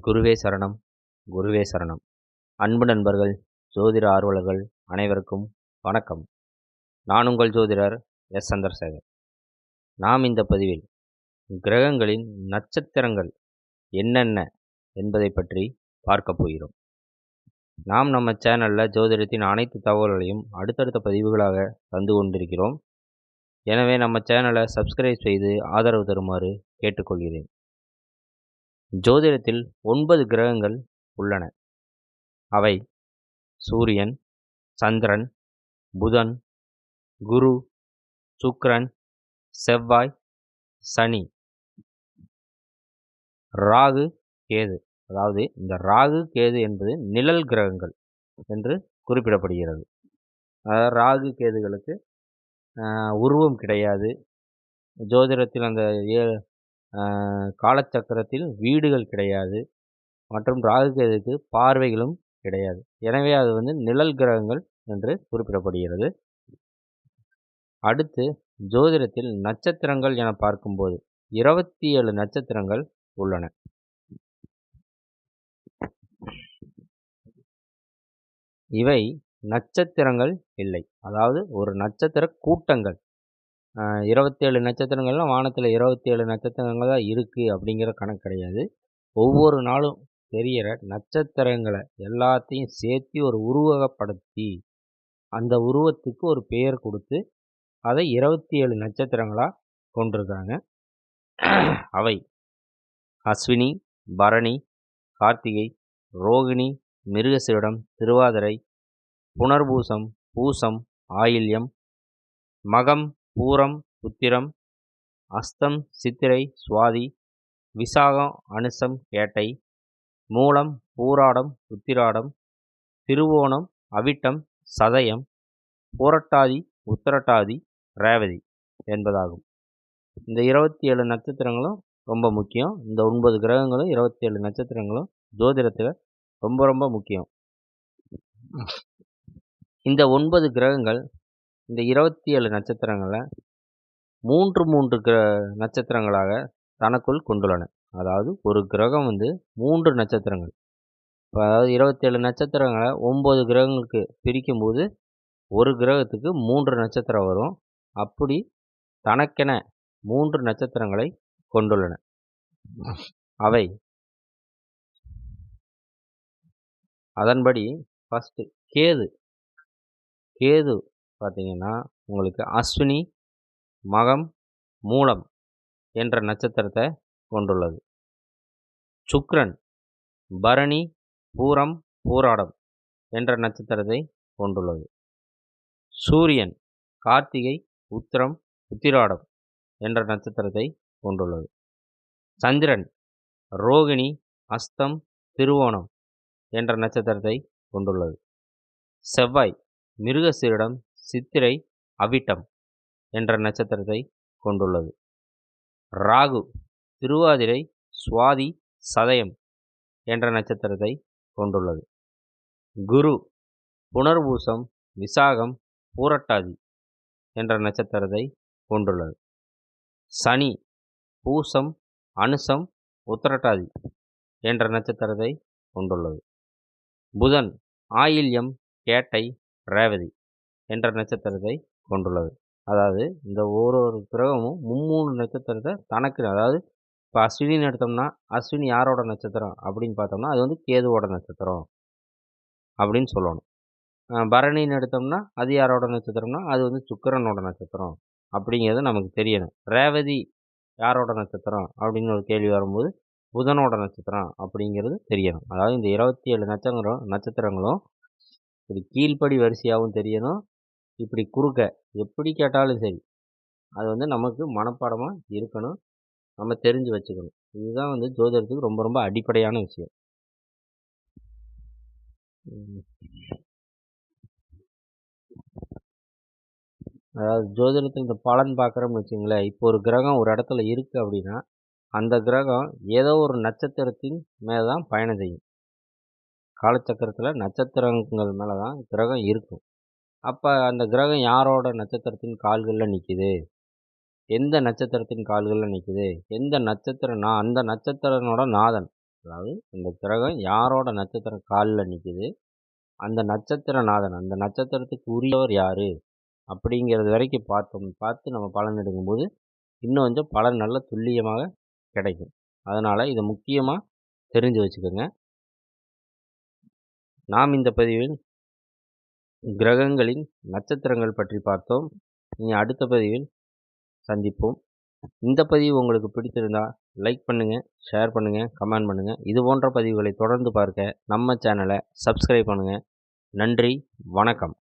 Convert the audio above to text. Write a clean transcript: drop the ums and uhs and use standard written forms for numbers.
குருவே சரணம், குருவே சரணம். அன்பு நண்பர்கள், ஜோதிட ஆர்வலர்கள் அனைவருக்கும் வணக்கம். நான் உங்கள் ஜோதிடர் எஸ் சந்திரசேகர். நாம் இந்த பதிவில் கிரகங்களின் நட்சத்திரங்கள் என்னென்ன என்பதை பற்றி பார்க்க போகிறோம். நாம் நம்ம சேனலில் ஜோதிடத்தின் அனைத்து தகவல்களையும் அடுத்தடுத்த பதிவுகளாக தந்து கொண்டிருக்கிறோம். எனவே நம்ம சேனலை சப்ஸ்கிரைப் செய்து ஆதரவு தருமாறு கேட்டுக்கொள்கிறேன். ஜோதிடத்தில் 9 கிரகங்கள் உள்ளன. அவை சூரியன், சந்திரன், புதன், குரு, சுக்கிரன், செவ்வாய், சனி, ராகு, கேது. அதாவது இந்த ராகு கேது என்பது நிழல் கிரகங்கள் என்று குறிப்பிடப்படுகிறது. ராகு கேதுகளுக்கு உருவம் கிடையாது. ஜோதிடத்தில் அந்த காலச்சக்கரத்தில் வீடுகள் கிடையாது மற்றும் ராகு கேதுக்கு பார்வைகளும் கிடையாது. எனவே அது நிழல் கிரகங்கள் என்று குறிப்பிடப்படுகிறது. அடுத்து ஜோதிடத்தில் நட்சத்திரங்கள் என பார்க்கும்போது 27 நட்சத்திரங்கள் உள்ளன. இவை நட்சத்திரங்கள் இல்லை, அதாவது ஒரு நட்சத்திர கூட்டங்கள். 27 நட்சத்திரங்கள்லாம் வானத்தில் 27 நட்சத்திரங்கள் தான் இருக்குது அப்படிங்கிற கணக்கு கிடையாது. ஒவ்வொரு நாளும் தெரிகிற நட்சத்திரங்களை எல்லாத்தையும் சேர்த்து ஒரு உருவகப்படுத்தி அந்த உருவத்துக்கு ஒரு பெயர் கொடுத்து அதை 27 நட்சத்திரங்களாக கொண்டிருக்காங்க. அவை அஸ்வினி, பரணி, கார்த்திகை, ரோகிணி, மிருகசீரிடம், திருவாதிரை, புனர்பூசம், பூசம், ஆயில்யம், மகம், பூரம், உத்திரம், அஸ்தம், சித்திரை, சுவாதி, விசாகம், அனுசம், கேட்டை, மூலம், பூராடம், உத்திராடம், திருவோணம், அவிட்டம், சதயம், பூரட்டாதி, உத்திரட்டாதி, ரேவதி என்பதாகும். இந்த 27 நட்சத்திரங்களும் ரொம்ப முக்கியம். இந்த 9 கிரகங்களும் 27 நட்சத்திரங்களும் ஜோதிடத்தில் ரொம்ப ரொம்ப முக்கியம். இந்த 9 கிரகங்கள் இந்த 27 நட்சத்திரங்களை மூன்று நட்சத்திரங்களாக தனக்குள் கொண்டுள்ளன. அதாவது ஒரு கிரகம் 3 நட்சத்திரங்கள். இப்போ அதாவது 27 நட்சத்திரங்களை 9 கிரகங்களுக்கு பிரிக்கும்போது ஒரு கிரகத்துக்கு 3 நட்சத்திரம் வரும். அப்படி தனக்கென 3 நட்சத்திரங்களை கொண்டுள்ளன. அவை அதன்படி ஃபஸ்ட்டு கேது பார்த்தீங்கன்னா உங்களுக்கு அஸ்வினி, மகம், மூலம் என்ற நட்சத்திரத்தை கொண்டுள்ளது. சுக்கிரன் பரணி, பூரம், பூராடம் என்ற நட்சத்திரத்தை கொண்டுள்ளது. சூரியன் கார்த்திகை, உத்திரம், உத்திராடம் என்ற நட்சத்திரத்தை கொண்டுள்ளது. சந்திரன் ரோகிணி, அஸ்தம், திருவோணம் என்ற நட்சத்திரத்தை கொண்டுள்ளது. செவ்வாய் மிருகசீரிடம், சித்திரை, அவிட்டம் என்ற நட்சத்திரத்தை கொண்டுள்ளது. ராகு திருவாதிரை, சுவாதி, சதயம் என்ற நட்சத்திரத்தை கொண்டுள்ளது. குரு புனர்பூசம், விசாகம், பூரட்டாதி என்ற நட்சத்திரத்தை கொண்டுள்ளது. சனி பூசம், அனுசம், உத்திரட்டாதி என்ற நட்சத்திரத்தை கொண்டுள்ளது. புதன் ஆயில்யம், கேட்டை, ரேவதி என்ற நட்சத்திரத்தை கொண்டுள்ளது. அதாவது இந்த ஒரு கிரகமும் 3 நட்சத்திரத்தை தனக்கு, அதாவது இப்போ அஸ்வினின்னு எடுத்தோம்னா அஸ்வினி யாரோட நட்சத்திரம் அப்படின்னு பார்த்தோம்னா அது கேதுவோட நட்சத்திரம் அப்படின்னு சொல்லணும். பரணின்னு எடுத்தோம்னா அது யாரோட நட்சத்திரம்னா அது சுக்கிரனோட நட்சத்திரம் அப்படிங்கிறது நமக்கு தெரியணும். ரேவதி யாரோட நட்சத்திரம் அப்படின்னு ஒரு கேள்வி வரும்போது புதனோட நட்சத்திரம் அப்படிங்கிறது தெரியணும். அதாவது இந்த 27 நட்சத்திரங்களும் இப்படி கீழ்ப்படி வரிசையாகவும் தெரியணும். இப்படி குறுக்க எப்படி கேட்டாலும் சரி அது நமக்கு மனப்பாடமாக இருக்கணும். நம்ம தெரிஞ்சு வச்சுக்கணும். இதுதான் ஜோதிடத்துக்கு ரொம்ப ரொம்ப அடிப்படையான விஷயம். அதாவது ஜோதிடத்தில் இந்த பலன் பார்க்குறோம்னு வச்சுங்களேன். இப்போ ஒரு கிரகம் ஒரு இடத்துல இருக்குது அப்படின்னா அந்த கிரகம் ஏதோ ஒரு நட்சத்திரத்தின் மேலே தான் பயணம் செய்யும். காலச்சக்கரத்தில் நட்சத்திரங்கள் மேலே தான் கிரகம் இருக்கும். அப்போ அந்த கிரகம் யாரோட நட்சத்திரத்தின் கால்களில் நிற்கிது, எந்த நட்சத்திரத்தின் கால்களில் நிற்குது, எந்த நட்சத்திரம் அந்த நட்சத்திரனோட நாதன் அதாவது இந்த கிரகம் யாரோட நட்சத்திரம் காலில் நிற்கிது, அந்த நட்சத்திரநாதன், அந்த நட்சத்திரத்துக்கு உரியவர் யார் அப்படிங்கிறது வரைக்கும் பார்த்து நம்ம பலன் எடுக்கும்போது இன்னும் கொஞ்சம் பலன் நல்ல துல்லியமாக கிடைக்கும். அதனால் இதை முக்கியமாக தெரிஞ்சு வச்சுக்கோங்க. நாம் இந்த பதிவில் கிரகங்களின் நட்சத்திரங்கள் பற்றி பார்த்தோம். இனி அடுத்த பதிவில் சந்திப்போம். இந்த பதிவு உங்களுக்கு பிடித்திருந்தா லைக் பண்ணுங்கள், ஷேர் பண்ணுங்கள், கமெண்ட் பண்ணுங்கள். இது போன்ற பதிவுகளை தொடர்ந்து பார்க்க நம்ம சேனலை சப்ஸ்கிரைப் பண்ணுங்கள். நன்றி, வணக்கம்.